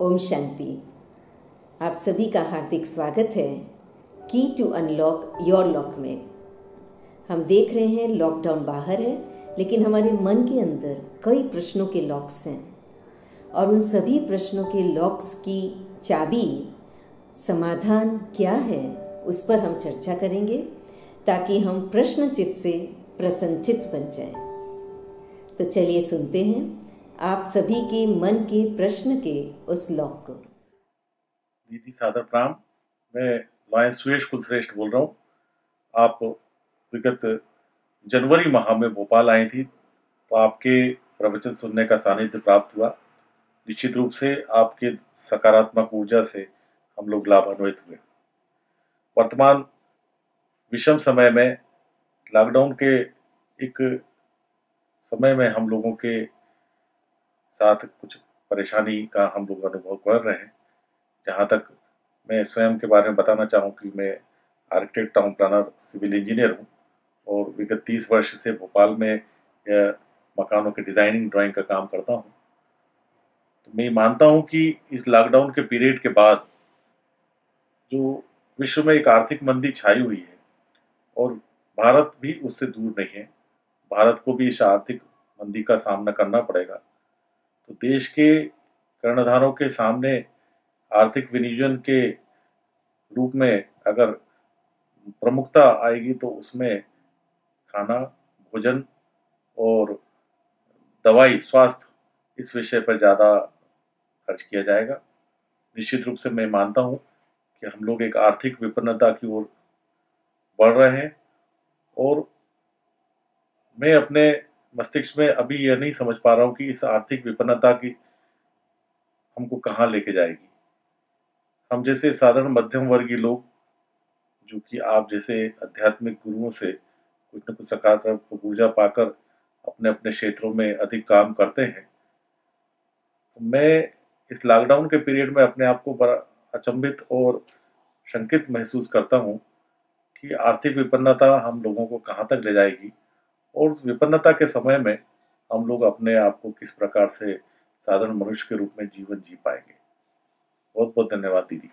ओम शांति। आप सभी का हार्दिक स्वागत है की टू अनलॉक योर लॉक में। हम देख रहे हैं लॉकडाउन बाहर है, लेकिन हमारे मन के अंदर कई प्रश्नों के लॉक्स हैं और उन सभी प्रश्नों के लॉक्स की चाबी समाधान क्या है उस पर हम चर्चा करेंगे, ताकि हम प्रश्नचित से प्रसन्नचित बन जाएं। तो चलिए सुनते हैं आप सभी के मन के प्रश्न के उस लॉक को। दीदी सादर प्रणाम। मैं लॉयंस सुयश कुलश्रेष्ठ बोल रहा हूँ। आप विगत जनवरी माह में भोपाल आई थी, तो आपके प्रवचन सुनने का सानिध्य प्राप्त हुआ। निश्चित रूप से आपके सकारात्मक ऊर्जा से हम लोग लाभान्वित हुए। वर्तमान विषम समय में, लॉकडाउन के एक समय में हम लोगों के साथ कुछ परेशानी का हम लोग अनुभव कर रहे हैं। जहाँ तक मैं स्वयं के बारे में बताना चाहूँ कि मैं architect, town planner, civil engineer हूँ और विगत 30 वर्ष से भोपाल में मकानों के डिज़ाइनिंग, ड्राइंग का काम करता हूँ। तो मैं मानता हूँ कि इस लॉकडाउन के पीरियड के बाद जो विश्व में एक आर्थिक मंदी छाई हुई है और भारत भी उससे दूर नहीं है, भारत को भी इस आर्थिक मंदी का सामना करना पड़ेगा। तो देश के कर्णधारों के सामने आर्थिक विनियोजन के रूप में अगर प्रमुखता आएगी तो उसमें खाना, भोजन और दवाई, स्वास्थ्य, इस विषय पर ज़्यादा खर्च किया जाएगा। निश्चित रूप से मैं मानता हूँ कि हम लोग एक आर्थिक विपन्नता की ओर बढ़ रहे हैं और मैं अपने मस्तिष्क में अभी यह नहीं समझ पा रहा हूँ कि इस आर्थिक विपन्नता की हमको कहाँ लेके जाएगी। हम जैसे साधारण मध्यम वर्गीय लोग, जो कि आप जैसे आध्यात्मिक गुरुओं से कुछ न कुछ सकारात्मक ऊर्जा पाकर अपने अपने क्षेत्रों में अधिक काम करते हैं, तो मैं इस लॉकडाउन के पीरियड में अपने आप को बड़ा अचंभित और शंकित महसूस करता हूँ कि आर्थिक विपन्नता हम लोगों को कहाँ तक ले जाएगी और उस विपन्नता के समय में हम लोग अपने आप को किस प्रकार से साधारण मनुष्य के रूप में जीवन जी पाएंगे। बहुत बहुत धन्यवाद दीदी।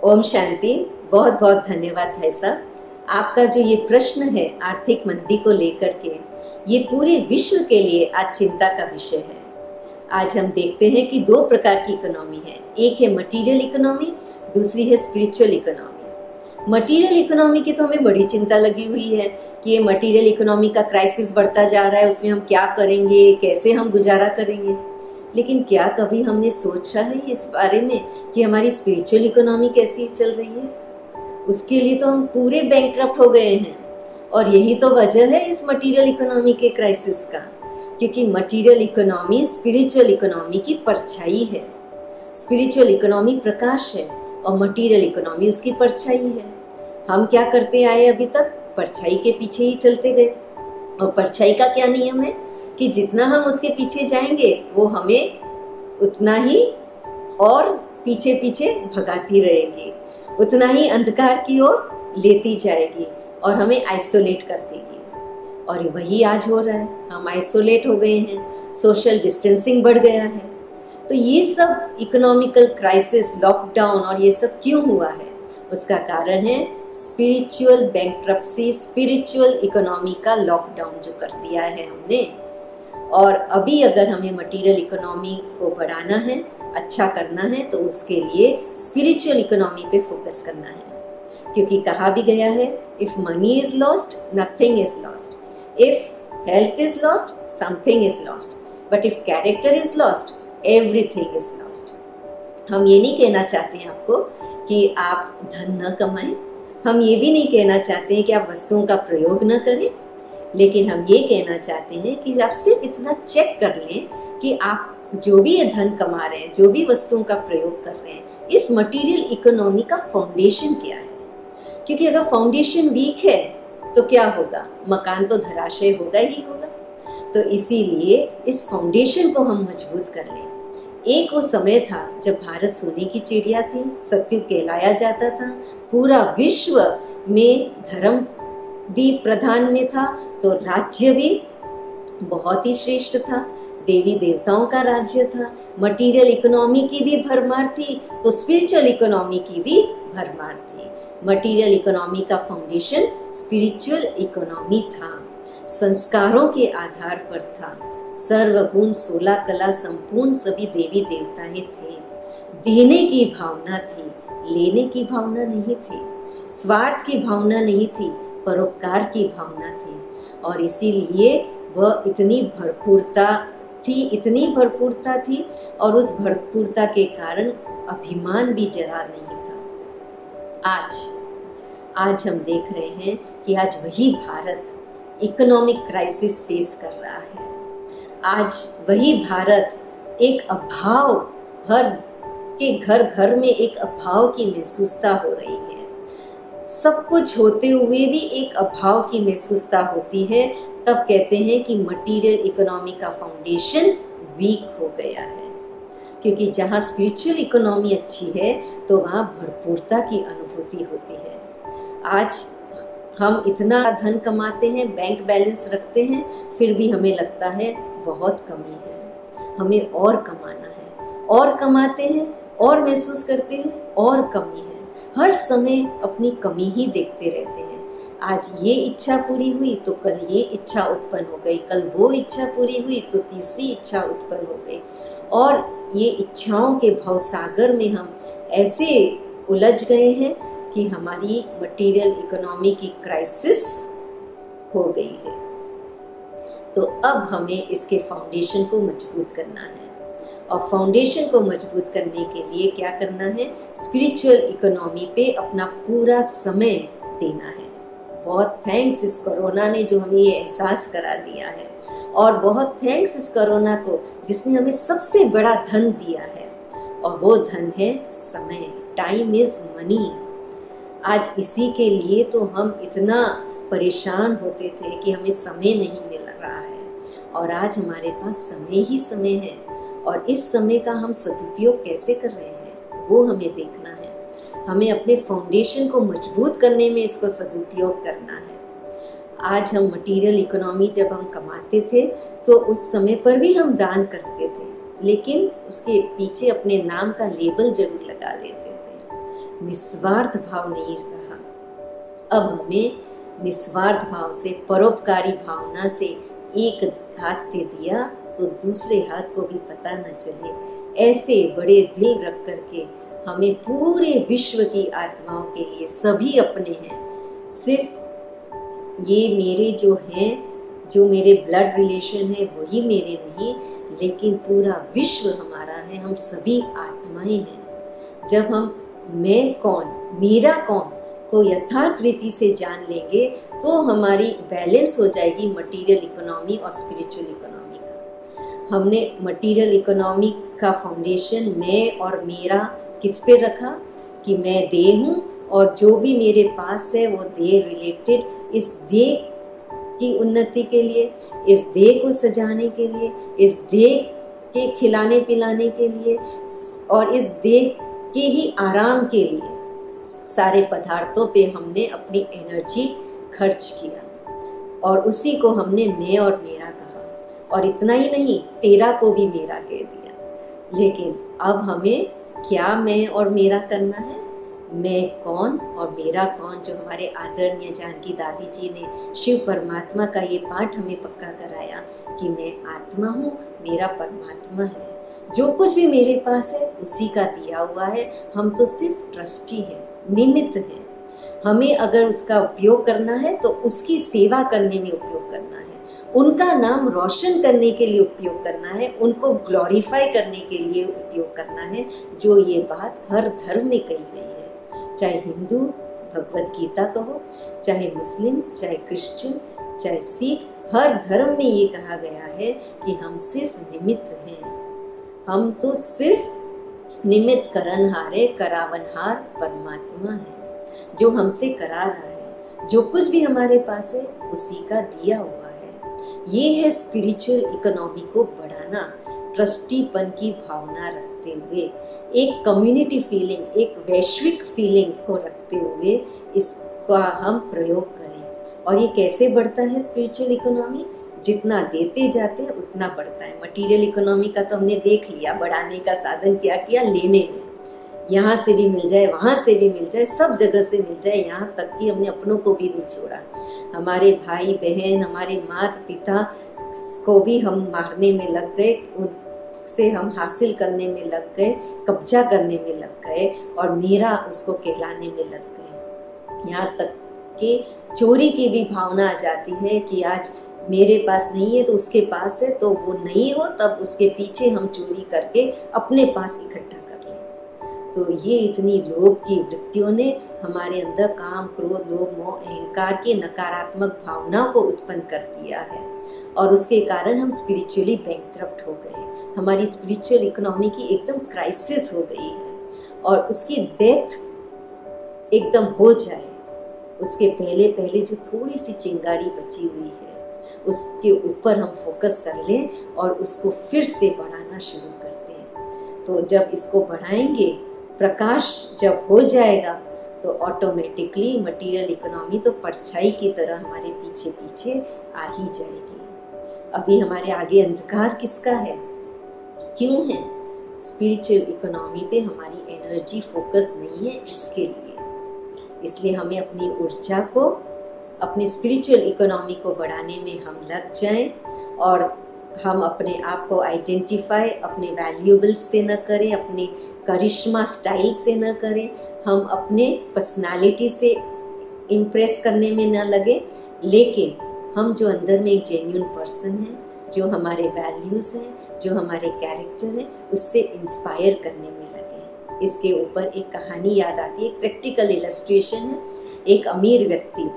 ओम शांति। बहुत बहुत धन्यवाद भाई साहब। आपका जो ये प्रश्न है आर्थिक मंदी को लेकर के, ये पूरे विश्व के लिए आज चिंता का विषय है। आज हम देखते हैं कि दो प्रकार की इकोनॉमी है, एक है मटेरियल इकोनॉमी, दूसरी है स्पिरिचुअल इकोनॉमी। मटेरियल इकोनॉमी की तो हमें बड़ी चिंता लगी हुई है कि ये मटेरियल इकोनॉमी का क्राइसिस बढ़ता जा रहा है, उसमें हम क्या करेंगे, कैसे हम गुजारा करेंगे। लेकिन क्या कभी हमने सोचा है इस बारे में कि हमारी स्पिरिचुअल इकोनॉमी कैसी चल रही है? उसके लिए तो हम पूरे बैंकक्रप्ट हो गए हैं और यही तो वजह है इस मटेरियल इकोनॉमी के क्राइसिस का, क्योंकि मटेरियल इकोनॉमी स्पिरिचुअल इकोनॉमी की परछाई है। स्पिरिचुअल इकोनॉमी प्रकाश है और मटेरियल इकोनॉमी उसकी परछाई है। हम क्या करते आए अभी तक? परछाई के पीछे ही चलते गए। और परछाई का क्या नियम है कि जितना हम उसके पीछे जाएंगे वो हमें उतना ही और पीछे पीछे भगाती रहेगी, उतना ही अंधकार की ओर लेती जाएगी और हमें आइसोलेट कर देगी। और वही आज हो रहा है, हम आइसोलेट हो गए हैं, सोशल डिस्टेंसिंग बढ़ गया है। तो ये सब इकोनॉमिकल क्राइसिस, लॉकडाउन और ये सब क्यों हुआ है? उसका कारण है स्पिरिचुअल बैंकरप्सी, स्पिरिचुअल इकोनॉमी का लॉकडाउन जो कर दिया है हमने। और अभी अगर हमें मटेरियल इकोनॉमी को बढ़ाना है, अच्छा करना है, तो उसके लिए स्पिरिचुअल इकोनॉमी पे फोकस करना है। क्योंकि कहा भी गया है, if money is lost nothing is lost, if health is lost something is lost, but if character is lost everything is lost. हम ये नहीं कहना चाहते हैं आपको कि आप धन न कमाएं, हम ये भी नहीं कहना चाहते हैं कि आप वस्तुओं का प्रयोग न करें, लेकिन हम ये कहना चाहते हैं कि आप सिर्फ इतना चेक कर लें कि आप जो भी ये धन कमा रहे हैं, जो भी वस्तुओं का प्रयोग कर रहे हैं, इस मटेरियल इकोनॉमी का फाउंडेशन क्या है। क्योंकि अगर फाउंडेशन वीक है तो क्या होगा? मकान तो धराशय होगा ही होगा। तो इसीलिए इस फाउंडेशन को हम मजबूत कर लें। एक वो समय था जब भारत सोने की चिड़िया थी, सत्युग कहलाया जाता था, पूरा विश्व में धर्म भी प्रधान में था, तो राज्य भी बहुत ही श्रेष्ठ था, देवी देवताओं का राज्य था, मटेरियल इकोनॉमी की भी भरमार थी, तो स्पिरिचुअल इकोनॉमी की भी भरमार थी। मटेरियल इकोनॉमी का फाउंडेशन स्पिरिचुअल इकोनॉमी था, संस्कारों के आधार पर था। सर्वगुण 16 कला संपूर्ण सभी देवी देवताएं थे। देने की भावना थी, लेने की भावना नहीं थी, स्वार्थ की भावना नहीं थी, परोपकार की भावना थी। और इसीलिए वह इतनी भरपूरता थी और उस भरपूरता के कारण अभिमान भी जरा नहीं था। आज हम देख रहे हैं कि आज वही भारत इकोनॉमिक क्राइसिस फेस कर रहा है। आज वही भारत एक अभाव, हर के घर में एक अभाव की महसूसता हो रही है। सब कुछ होते हुए भी एक अभाव की महसूसता होती है। तब कहते हैं कि मटेरियल इकोनॉमी का फाउंडेशन वीक हो गया है, क्योंकि जहाँ स्पिरिचुअल इकोनॉमी अच्छी है तो वहाँ भरपूरता की अनुभूति होती है। आज हम इतना धन कमाते हैं, बैंक बैलेंस रखते हैं, फिर भी हमें लगता है बहुत कमी है, हमें और कमाना है, और कमाते हैं और महसूस करते हैं और कमी है। हर समय अपनी कमी ही देखते रहते हैं। आज ये इच्छा पूरी हुई तो कल ये इच्छा उत्पन्न हो गई, कल वो इच्छा पूरी हुई तो तीसरी इच्छा उत्पन्न हो गई, और ये इच्छाओं के भवसागर में हम ऐसे उलझ गए हैं कि हमारी मटेरियल इकोनॉमी की क्राइसिस हो गई है। तो अब हमें इसके फाउंडेशन को मजबूत करना है, और फाउंडेशन को मजबूत करने के लिए क्या करना है? स्पिरिचुअल इकोनॉमी पे अपना पूरा समय देना है। बहुत थैंक्स इस कोरोना ने जो हमें ये एहसास करा दिया है, और बहुत थैंक्स इस कोरोना को जिसने हमें सबसे बड़ा धन दिया है, और वो धन है समय। Time is money. आज इसी के लिए तो हम इतना परेशान होते थे कि हमें समय नहीं मिल रहा है, और आज हमारे पास समय ही समय है, और इस समय का हम सदुपयोग कैसे कर रहे हैं वो हमें देखना है। हमें अपने फाउंडेशन को मजबूत करने में इसको सदुपयोग करना है। आज हम मटेरियल इकोनॉमी जब हम कमाते थे तो उस समय पर भी हम दान करते थे, लेकिन उसके पीछे अपने नाम का लेबल जरूर लगा लेते थे। निस्वार्थ भाव नहीं रहा। अब हमें निस्वार्थ भाव से, परोपकारी भावना से, एक हाथ से दिया तो दूसरे हाथ को भी पता न चले, ऐसे बड़े दिल रख करके हमें पूरे विश्व की आत्माओं के लिए, सभी अपने हैं, सिर्फ ये मेरे जो हैं, जो मेरे ब्लड रिलेशन है वही मेरे नहीं, लेकिन पूरा विश्व हमारा है, हम सभी आत्माएं हैं। जब हम मैं कौन, मेरा कौन को यथार्थ रीति से जान लेंगे तो हमारी बैलेंस हो जाएगी मटेरियल इकोनॉमी और स्पिरिचुअल इकोनॉमी का। हमने मटेरियल इकोनॉमी का फाउंडेशन मैं और मेरा किस पे रखा कि मैं देह हूँ, और जो भी मेरे पास है वो देह रिलेटेड, इस देह की उन्नति के लिए, इस देह को सजाने के लिए, इस देह के खिलाने पिलाने के लिए, और इस देह के ही आराम के लिए सारे पदार्थों पे हमने अपनी एनर्जी खर्च किया, और उसी को हमने मैं और मेरा कहा। और इतना ही नहीं, तेरा को भी मेरा कह दिया। लेकिन अब हमें क्या मैं और मेरा करना है? मैं कौन और मेरा कौन, जो हमारे आदरणीय जानकी दादी जी ने शिव परमात्मा का ये पाठ हमें पक्का कराया कि मैं आत्मा हूँ, मेरा परमात्मा है, जो कुछ भी मेरे पास है उसी का दिया हुआ है। हम तो सिर्फ ट्रस्टी हैं, निमित्त हैं। हमें अगर उसका उपयोग करना है तो उसकी सेवा करने में उपयोग करना है, उनका नाम रोशन करने के लिए उपयोग करना है, उनको ग्लोरीफाई करने के लिए उपयोग करना है। जो ये बात हर धर्म में कही गई है, चाहे हिंदू भगवत गीता कहो, चाहे मुस्लिम, चाहे क्रिश्चियन, चाहे सिख, हर धर्म में ये कहा गया है कि हम सिर्फ निमित्त हैं। हम तो सिर्फ निमित्त करनहारे करावनहार परमात्मा है, जो हमसे करा रहा है। जो कुछ भी हमारे पास है उसी का दिया हुआ है। ये है स्पिरिचुअल इकोनॉमी को बढ़ाना, ट्रस्टीपन की भावना रखते हुए, एक कम्युनिटी फीलिंग, एक वैश्विक फीलिंग को रखते हुए इसका हम प्रयोग करें। और ये कैसे बढ़ता है स्पिरिचुअल इकोनॉमी? जितना देते जाते हैं उतना बढ़ता है। मटेरियल इकोनॉमी का तो हमने देख लिया, बढ़ाने का साधन क्या किया, लेने में, यहाँ से भी मिल जाए, वहाँ से भी मिल जाए, सब जगह से मिल जाए, यहाँ तक कि हमने अपनों को भी नहीं छोड़ा। हमारे भाई बहन, हमारे माता पिता को भी हम मारने में लग गए, उनसे हम हासिल करने में लग गए, कब्जा करने में लग गए और मेरा उसको कहलाने में लग गए। यहाँ तक कि चोरी की भी भावना आ जाती है कि आज मेरे पास नहीं है तो उसके पास है, तो वो नहीं हो तब उसके पीछे हम चोरी करके अपने पास इकट्ठा कर लें। तो ये इतनी लोभ की वृत्तियों ने हमारे अंदर काम, क्रोध, लोभ, मोह, अहंकार की नकारात्मक भावनाओं को उत्पन्न कर दिया है और उसके कारण हम स्पिरिचुअली बैंकक्रप्ट हो गए। हमारी स्पिरिचुअल इकोनॉमी की एकदम क्राइसिस हो गई है और उसकी डेथ एकदम हो जाए उसके पहले पहले जो थोड़ी सी चिंगारी बची हुई है उसके ऊपर हम फोकस कर लें और उसको फिर से बढ़ाना शुरू करते हैं। तो जब इसको बढ़ाएंगे, प्रकाश जब हो जाएगा तो ऑटोमेटिकली मटेरियल इकोनॉमी तो परछाई की तरह हमारे पीछे पीछे आ ही जाएगी। अभी हमारे आगे अंधकार किसका है, क्यों है? स्पिरिचुअल इकोनॉमी पे हमारी एनर्जी फोकस नहीं है इसके लिए। इसलिए हमें अपनी ऊर्जा को, अपनी स्पिरिचुअल इकोनॉमी को बढ़ाने में हम लग जाएं और हम अपने आप को आइडेंटिफाई अपने वैल्यूएबल्स से न करें, अपने करिश्मा स्टाइल से न करें, हम अपने पर्सनालिटी से इम्प्रेस करने में न लगे, लेकिन हम जो अंदर में एक जेन्युइन पर्सन है, जो हमारे वैल्यूज़ हैं, जो हमारे कैरेक्टर हैं, उससे इंस्पायर करने में लगे। इसके ऊपर एक कहानी याद आती है, एक प्रैक्टिकल इलस्ट्रेशन है। एक अमीर व्यक्ति,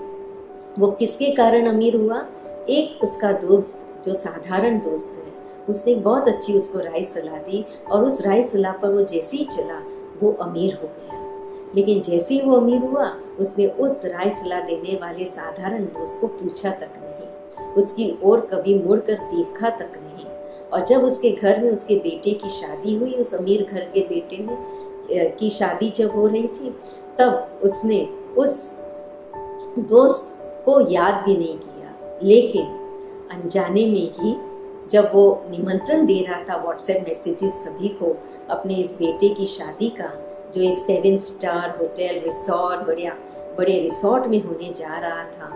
वो किसके कारण अमीर हुआ? एक उसका दोस्त, जो साधारण दोस्त है, उसने बहुत अच्छी उसको राय सलाह दी और उस राय सलाह पर वो जैसे ही चला वो अमीर हो गया। लेकिन जैसे ही वो अमीर हुआ उसने उस राय सलाह देने वाले साधारण दोस्त को पूछा तक नहीं, उसकी ओर कभी मुड़कर देखा तक नहीं। और जब उसके घर में उसके बेटे की शादी हुई, उस अमीर घर के बेटे में की शादी जब हो रही थी, तब उसने उस दोस्त को याद भी नहीं किया, लेकिन अनजाने में ही जब वो निमंत्रण दे रहा था व्हाट्सएप मैसेजेस सभी को अपने इस बेटे की शादी का, जो एक 7 स्टार होटल रिसोर्ट, बड़े रिसोर्ट में होने जा रहा था,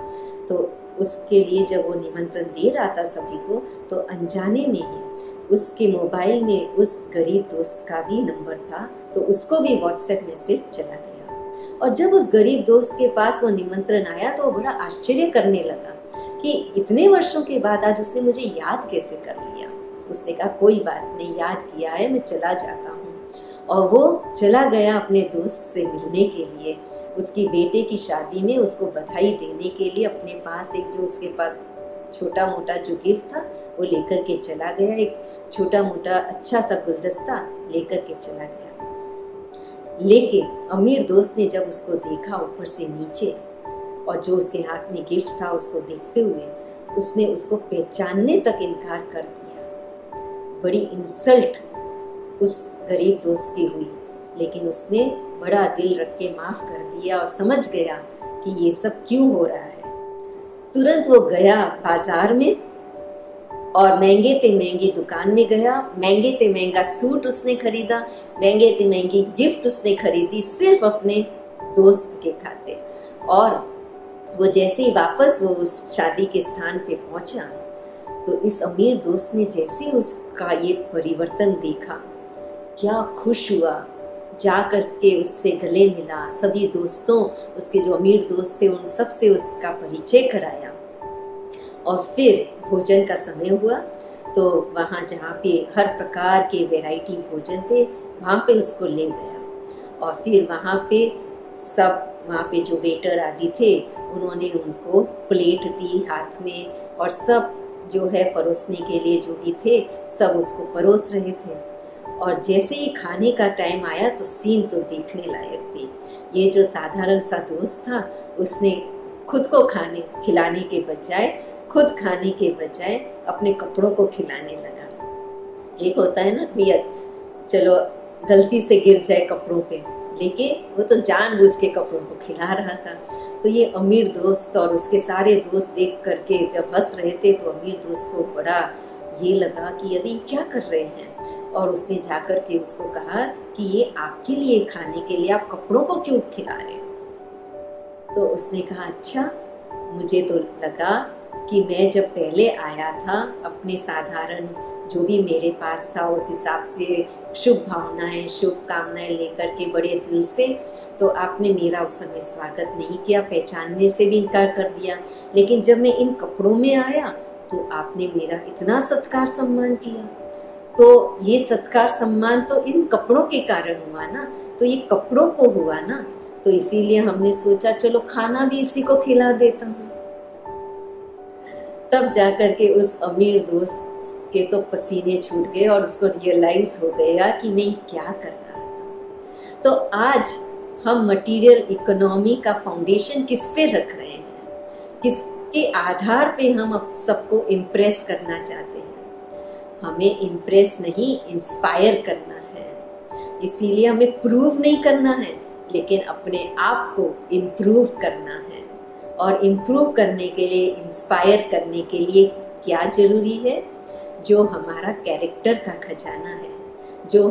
तो उसके लिए जब वो निमंत्रण दे रहा था सभी को, तो अनजाने में ही उसके मोबाइल में उस गरीब दोस्त का भी नंबर था, तो उसको भी व्हाट्सएप मैसेज चला गया। और जब उस गरीब दोस्त के पास वो निमंत्रण आया तो वो बड़ा आश्चर्य करने लगा कि इतने वर्षों के बाद आज उसने मुझे याद कैसे कर लिया। उसने कहा कोई बात नहीं, याद किया है, मैं चला जाता हूँ। और वो चला गया अपने दोस्त से मिलने के लिए, उसकी बेटे की शादी में उसको बधाई देने के लिए अपने पास एक जो उसके पास छोटा मोटा जो गिफ्ट था वो लेकर के चला गया। एक छोटा मोटा अच्छा सा गुलदस्ता लेकर के चला गया। लेकिन अमीर दोस्त ने जब उसको देखा ऊपर से नीचे और जो उसके हाथ में गिफ्ट था उसको देखते हुए उसने उसको पहचानने तक इनकार कर दिया। बड़ी इंसल्ट उस गरीब दोस्त की हुई, लेकिन उसने बड़ा दिल रख के माफ़ कर दिया और समझ गया कि ये सब क्यों हो रहा है। तुरंत वो गया बाजार में और महंगे ते महंगी दुकान में गया, महंगे ते महंगा सूट उसने खरीदा, महंगे ते महंगी गिफ्ट उसने खरीदी सिर्फ अपने दोस्त के खातिर। और वो जैसे ही वापस वो उस शादी के स्थान पे पहुंचा तो इस अमीर दोस्त ने जैसे उसका ये परिवर्तन देखा, क्या खुश हुआ, जा कर के उससे गले मिला, सभी दोस्तों, उसके जो अमीर दोस्त थे उन सब से उसका परिचय कराया। और फिर भोजन का समय हुआ तो वहाँ जहाँ पे हर प्रकार के वैरायटी भोजन थे वहाँ पे उसको ले गया। और फिर वहाँ पे जो वेटर आदि थे उन्होंने उनको प्लेट दी हाथ में और सब जो है परोसने के लिए जो भी थे सब उसको परोस रहे थे। और जैसे ही खाने का टाइम आया तो सीन तो देखने लायक थी। ये जो साधारण सा दोस्त था उसने खुद को खिलाने के बजाय, खुद खाने के बजाय अपने कपड़ों को खिलाने लगा। एक होता है ना भैया, चलो गलती से गिर जाए कपड़ों पे, लेकिन वो तो जानबूझ के कपड़ों को खिला रहा था। तो ये अमीर दोस्त और उसके सारे दोस्त देख करके जब हंस रहे थे तो अमीर दोस्त को बड़ा ये लगा कि अरे ये क्या कर रहे हैं, और उसने जाकर के उसको कहा कि ये आपके लिए खाने के लिए, आप कपड़ों को क्यों खिला रहे हो। तो उसने कहा अच्छा, मुझे तो लगा कि मैं जब पहले आया था अपने साधारण जो भी मेरे पास था उस हिसाब से शुभ भावनाएं शुभकामनाएं लेकर के बड़े दिल से, तो आपने मेरा उस समय स्वागत नहीं किया, पहचानने से भी इनकार कर दिया। लेकिन जब मैं इन कपड़ों में आया तो आपने मेरा इतना सत्कार सम्मान किया। तो ये सत्कार सम्मान तो इन कपड़ों के कारण हुआ ना, तो ये कपड़ों को हुआ ना, तो इसीलिए हमने सोचा चलो खाना भी इसी को खिला देता हूँ। तब जाकर के उस अमीर दोस्त के तो पसीने छूट गए और उसको रियलाइज हो गया कि मैं क्या कर रहा था। तो आज हम मटेरियल इकोनॉमी का फाउंडेशन किस पे रख रहे हैं, किसके आधार पे हम सबको इम्प्रेस करना चाहते हैं। हमें इम्प्रेस नहीं, इंस्पायर करना है। इसीलिए हमें प्रूव नहीं करना है, लेकिन अपने आप को इम्प्रूव करना है। और इम्प्रूव करने के लिए, इंस्पायर करने के लिए क्या जरूरी है? जो हमारा कैरेक्टर का खजाना है, जो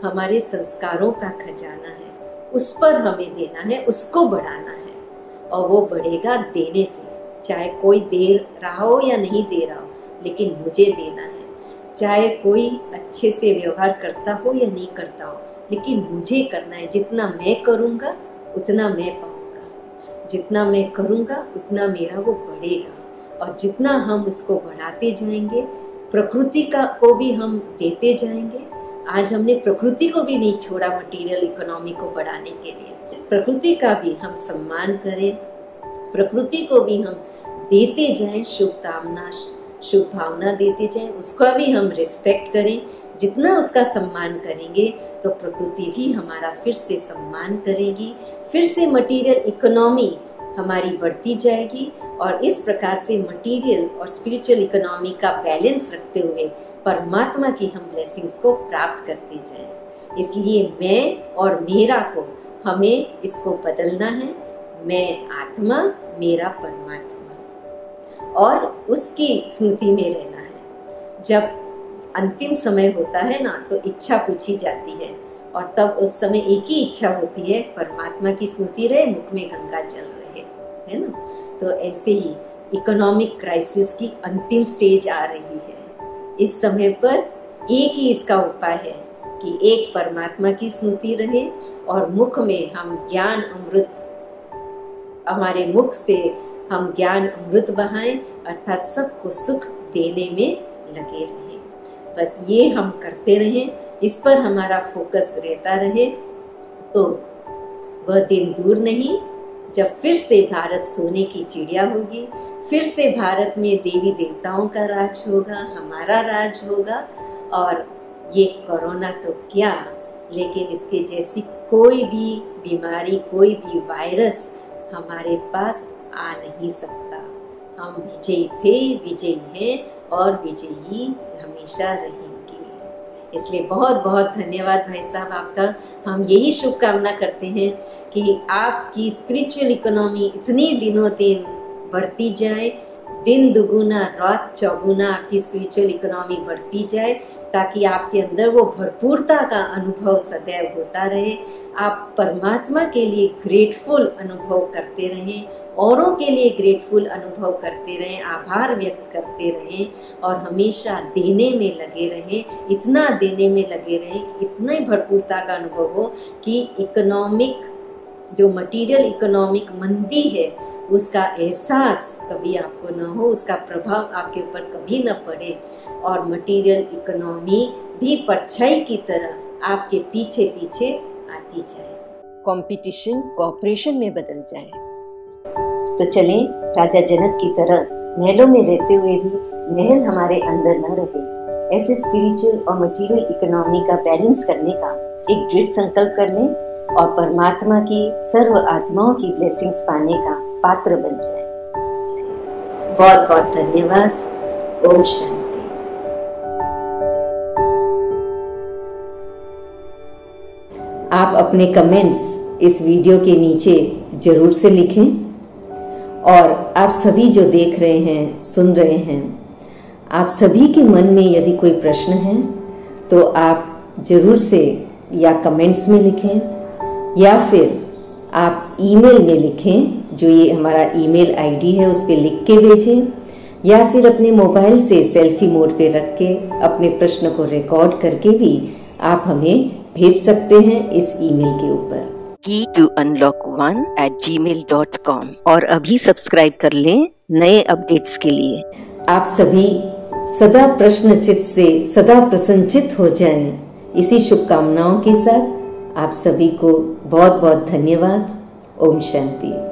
हमारे संस्कारों का खजाना है, उस पर हमें देना है, उसको बढ़ाना है। और वो बढ़ेगा देने से, चाहे कोई दे रहा हो या नहीं दे रहा हो, लेकिन मुझे देना है। चाहे कोई अच्छे से व्यवहार करता हो या नहीं करता हो, लेकिन मुझे करना है। जितना मैं करूँगा उतना मैं पाऊँगा, जितना मैं करूँगा उतना मेरा वो बढ़ेगा। और जितना हम उसको बढ़ाते जाएंगे, प्रकृति को भी हम देते जाएंगे। आज हमने प्रकृति को भी नहीं छोड़ा मटेरियल इकोनॉमी को बढ़ाने के लिए। प्रकृति का भी हम सम्मान करें, प्रकृति को भी हम देते जाएं, शुभकामना शुभ भावना देते जाएं, उसका भी हम रिस्पेक्ट करें। जितना उसका सम्मान करेंगे तो प्रकृति भी हमारा फिर से सम्मान करेगी, फिर से मटेरियल इकोनॉमी हमारी बढ़ती जाएगी। और इस प्रकार से मटेरियल और स्पिरिचुअल इकोनॉमी का बैलेंस रखते हुए परमात्मा की हम ब्लेसिंग्स को प्राप्त करते जाएं। इसलिए मैं और मेरा को हमें इसको बदलना है। मैं आत्मा, मेरा परमात्मा, और उसकी स्मृति में रहना है। जब अंतिम समय होता है ना, तो इच्छा पूछी जाती है, और तब उस समय एक ही इच्छा होती है, परमात्मा की स्मृति रहे, मुख में गंगा जल रहे, है ना। तो ऐसे ही इकोनॉमिक क्राइसिस की अंतिम स्टेज आ रही है। इस समय पर एक ही इसका उपाय है कि एक परमात्मा की स्मृति रहे और मुख में हम ज्ञान अमृत, हमारे मुख से हम ज्ञान अमृत बहाएं, अर्थात सबको सुख देने में लगे रहें। बस ये हम करते रहें, इस पर हमारा फोकस रहता रहे, तो वह दिन दूर नहीं जब फिर से भारत सोने की चिड़िया होगी, फिर से भारत में देवी देवताओं का राज होगा, हमारा राज होगा। और ये कोरोना तो क्या, लेकिन इसके जैसी कोई भी बीमारी, कोई भी वायरस हमारे पास आ नहीं सकता। हम विजयी थे, विजयी हैं और विजयी हमेशा रहेंगे। इसलिए बहुत बहुत धन्यवाद भाई साहब आपका। हम यही शुभकामना करते हैं कि आपकी स्पिरिचुअल इकोनॉमी इतनी दिनों दिन बढ़ती जाए, दिन दुगुना रात चौगुना आपकी स्पिरिचुअल इकोनॉमी बढ़ती जाए, ताकि आपके अंदर वो भरपूरता का अनुभव सदैव होता रहे। आप परमात्मा के लिए ग्रेटफुल अनुभव करते रहें, औरों के लिए ग्रेटफुल अनुभव करते रहें, आभार व्यक्त करते रहें और हमेशा देने में लगे रहें, इतना देने में लगे रहें, इतना ही भरपूरता का अनुभव हो कि इकोनॉमिक जो मटेरियल इकोनॉमिक मंदी है उसका एहसास कभी आपको न हो, उसका प्रभाव आपके ऊपर कभी न पड़े और मटेरियल इकोनॉमी भी परछाई की तरह आपके पीछे पीछे आती जाए, कंपटीशन कोऑपरेशन में बदल जाए। तो चलें राजा जनक की तरह महलों में रहते हुए भी महल हमारे अंदर न रहे, ऐसे स्पिरिचुअल और मटेरियल इकोनॉमी का बैलेंस करने का एक दृढ़ संकल्प कर लें और परमात्मा की सर्व आत्माओं की ब्लेसिंग्स पाने का पात्र बन जाए। बहुत बहुत धन्यवाद। ओम शांति। आप अपने कमेंट्स इस वीडियो के नीचे जरूर से लिखें। और आप सभी जो देख रहे हैं, सुन रहे हैं, आप सभी के मन में यदि कोई प्रश्न है तो आप ज़रूर से या कमेंट्स में लिखें या फिर आप ईमेल में लिखें, जो ये हमारा ईमेल आईडी है उस पर लिख के भेजें, या फिर अपने मोबाइल से सेल्फी मोड पे रख के अपने प्रश्न को रिकॉर्ड करके भी आप हमें भेज सकते हैं इस ईमेल के ऊपर keytounlock1@gmail.com। और अभी सब्सक्राइब कर लें नए अपडेट्स के लिए। आप सभी सदा प्रश्नचित से सदा प्रसन्नचित हो जाएं, इसी शुभकामनाओं के साथ आप सभी को बहुत बहुत धन्यवाद। ओम शांति।